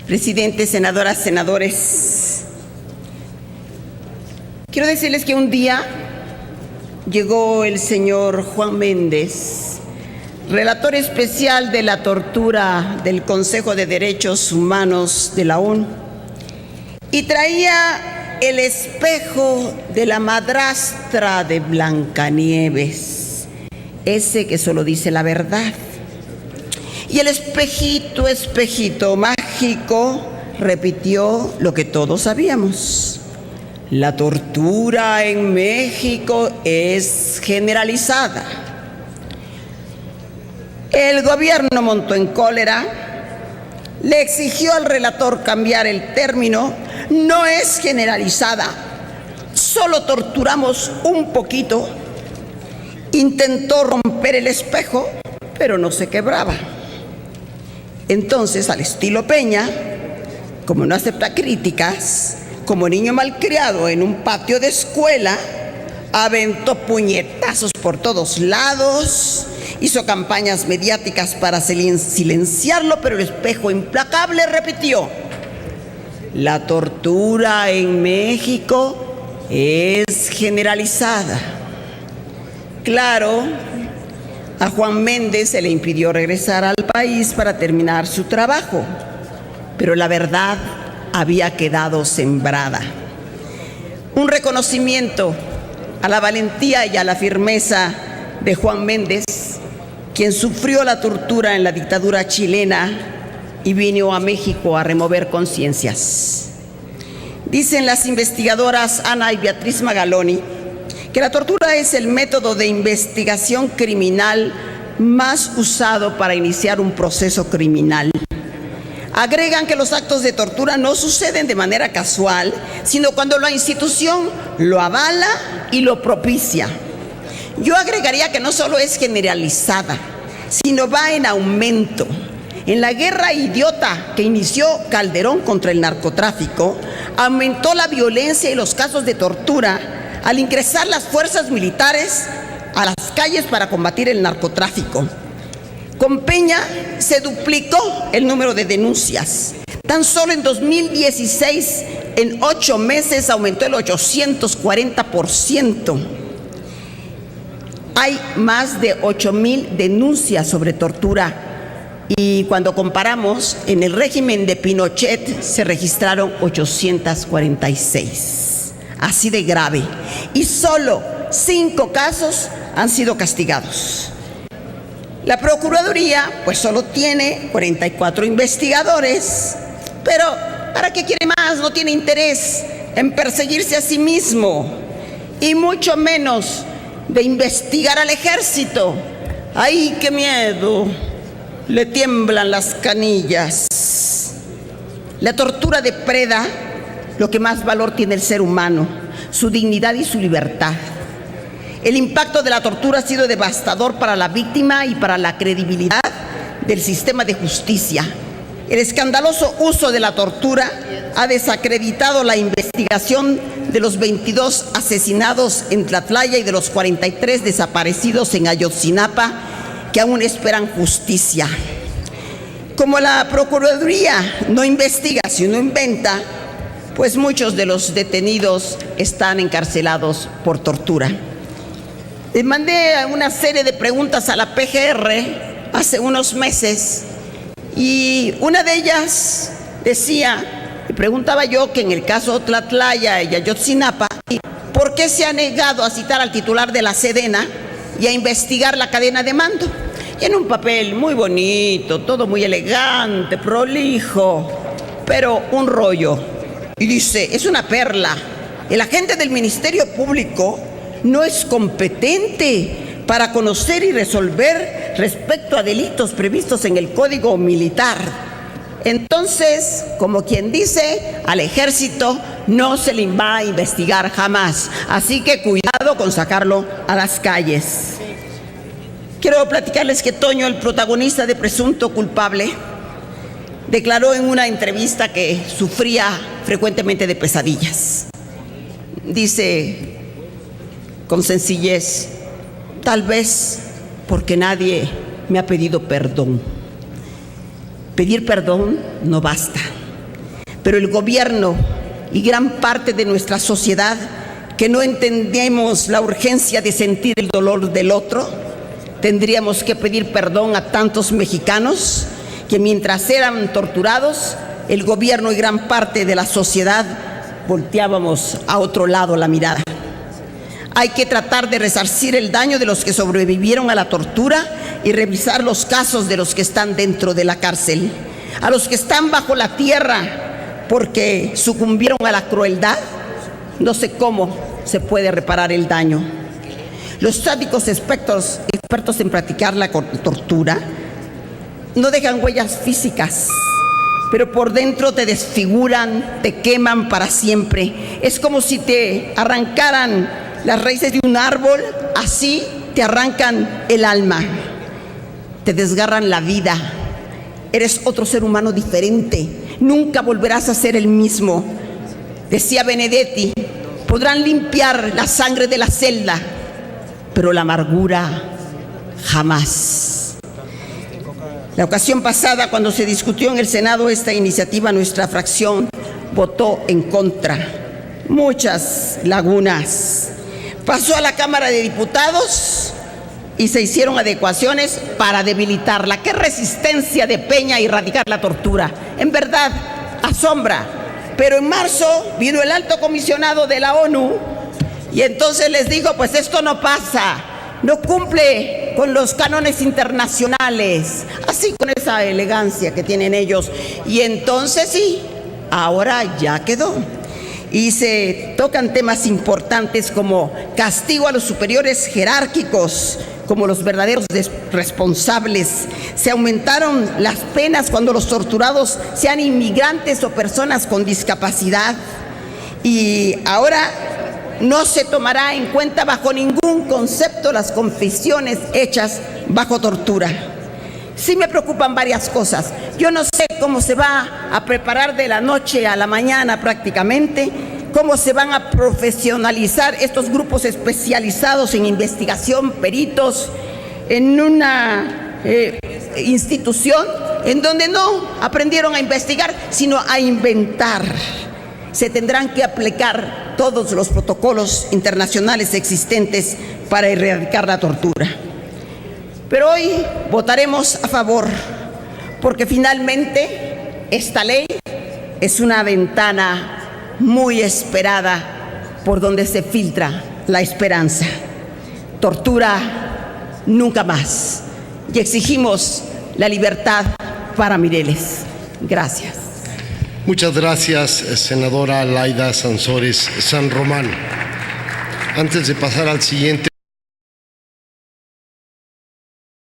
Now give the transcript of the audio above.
Presidente, senadoras, senadores, quiero decirles que un día llegó el señor Juan Méndez, relator especial de la tortura del Consejo de Derechos Humanos de la ONU, y traía el espejo de la madrastra de Blancanieves, ese que solo dice la verdad. Y el espejito, espejito mágico, repitió lo que todos sabíamos. La tortura en México es generalizada. El gobierno montó en cólera, le exigió al relator cambiar el término. No es generalizada, solo torturamos un poquito. Intentó romper el espejo, pero no se quebraba. Entonces, al estilo Peña, como no acepta críticas, como niño malcriado en un patio de escuela, aventó puñetazos por todos lados, hizo campañas mediáticas para silenciarlo, pero el espejo implacable repitió: la tortura en México es generalizada. Claro, a Juan Méndez se le impidió regresar al país para terminar su trabajo, pero la verdad había quedado sembrada. Un reconocimiento a la valentía y a la firmeza de Juan Méndez, quien sufrió la tortura en la dictadura chilena y vino a México a remover conciencias. Dicen las investigadoras Ana y Beatriz Magaloni que la tortura es el método de investigación criminal más usado para iniciar un proceso criminal. Agregan que los actos de tortura no suceden de manera casual, sino cuando la institución lo avala y lo propicia. Yo agregaría que no solo es generalizada, sino va en aumento. En la guerra idiota que inició Calderón contra el narcotráfico, aumentó la violencia y los casos de tortura al ingresar las fuerzas militares a las calles para combatir el narcotráfico. Con Peña se duplicó el número de denuncias. Tan solo en 2016, en 8 meses, aumentó el 840%. Hay más de 8,000 denuncias sobre tortura. Y cuando comparamos, en el régimen de Pinochet se registraron 846. Así de grave. Y solo 5 casos han sido castigados. La Procuraduría, pues solo tiene 44 investigadores, pero ¿para qué quiere más? No tiene interés en perseguirse a sí mismo, y mucho menos de investigar al ejército. ¡Ay, qué miedo! Le tiemblan las canillas. La tortura depreda lo que más valor tiene el ser humano, su dignidad y su libertad. El impacto de la tortura ha sido devastador para la víctima y para la credibilidad del sistema de justicia. El escandaloso uso de la tortura ha desacreditado la investigación de los 22 asesinados en Tlatlaya y de los 43 desaparecidos en Ayotzinapa, que aún esperan justicia. Como la Procuraduría no investiga, sino inventa, pues muchos de los detenidos están encarcelados por tortura. Le mandé una serie de preguntas a la PGR hace unos meses, y una de ellas decía, y preguntaba yo, que en el caso Tlatlaya y Ayotzinapa, ¿por qué se ha negado a citar al titular de la Sedena y a investigar la cadena de mando? Y en un papel muy bonito, todo muy elegante, prolijo, pero un rollo. Y dice, es una perla. El agente del Ministerio Público no es competente para conocer y resolver respecto a delitos previstos en el Código Militar. Entonces, como quien dice, al ejército no se le va a investigar jamás. Así que cuidado con sacarlo a las calles. Quiero platicarles que Toño, el protagonista de Presunto Culpable, declaró en una entrevista que sufría frecuentemente de pesadillas. Dice con sencillez, Tal vez porque nadie me ha pedido perdón. Pedir perdón no basta, pero el gobierno y gran parte de nuestra sociedad que no entendemos la urgencia de sentir el dolor del otro, tendríamos que pedir perdón a tantos mexicanos que mientras eran torturados, el gobierno y gran parte de la sociedad volteábamos a otro lado la mirada. Hay que tratar de resarcir el daño de los que sobrevivieron a la tortura y revisar los casos de los que están dentro de la cárcel, a los que están bajo la tierra porque sucumbieron a la crueldad. No sé cómo se puede reparar el daño. Los sádicos expertos en practicar la tortura no dejan huellas físicas, pero por dentro te desfiguran, te queman para siempre. Es como si te arrancaran las raíces de un árbol, así te arrancan el alma, te desgarran la vida. Eres otro ser humano diferente, nunca volverás a ser el mismo. Decía Benedetti, podrán limpiar la sangre de la celda, pero la amargura jamás. La ocasión pasada, cuando se discutió en el Senado esta iniciativa, nuestra fracción votó en contra. Muchas lagunas. Pasó a la Cámara de Diputados y se hicieron adecuaciones para debilitarla. ¡Qué resistencia de Peña a erradicar la tortura! En verdad, asombra. Pero en marzo vino el alto comisionado de la ONU y entonces les dijo, pues esto no pasa, no cumple con los cánones internacionales, así con esa elegancia que tienen ellos. Y entonces sí, ahora ya quedó. Y se tocan temas importantes como castigo a los superiores jerárquicos, como los verdaderos responsables. Se aumentaron las penas cuando los torturados sean inmigrantes o personas con discapacidad. Y ahora no se tomará en cuenta bajo ningún concepto las confesiones hechas bajo tortura. Sí me preocupan varias cosas. Yo no sé cómo se va a preparar de la noche a la mañana prácticamente, cómo se van a profesionalizar estos grupos especializados en investigación, peritos, en una institución en donde no aprendieron a investigar, sino a inventar. Se tendrán que aplicar todos los protocolos internacionales existentes para erradicar la tortura. Pero hoy votaremos a favor, porque finalmente esta ley es una ventana muy esperada por donde se filtra la esperanza. Tortura nunca más. Y exigimos la libertad para Mireles. Gracias. Muchas gracias, senadora Laida Sansores San Román. Antes de pasar al siguiente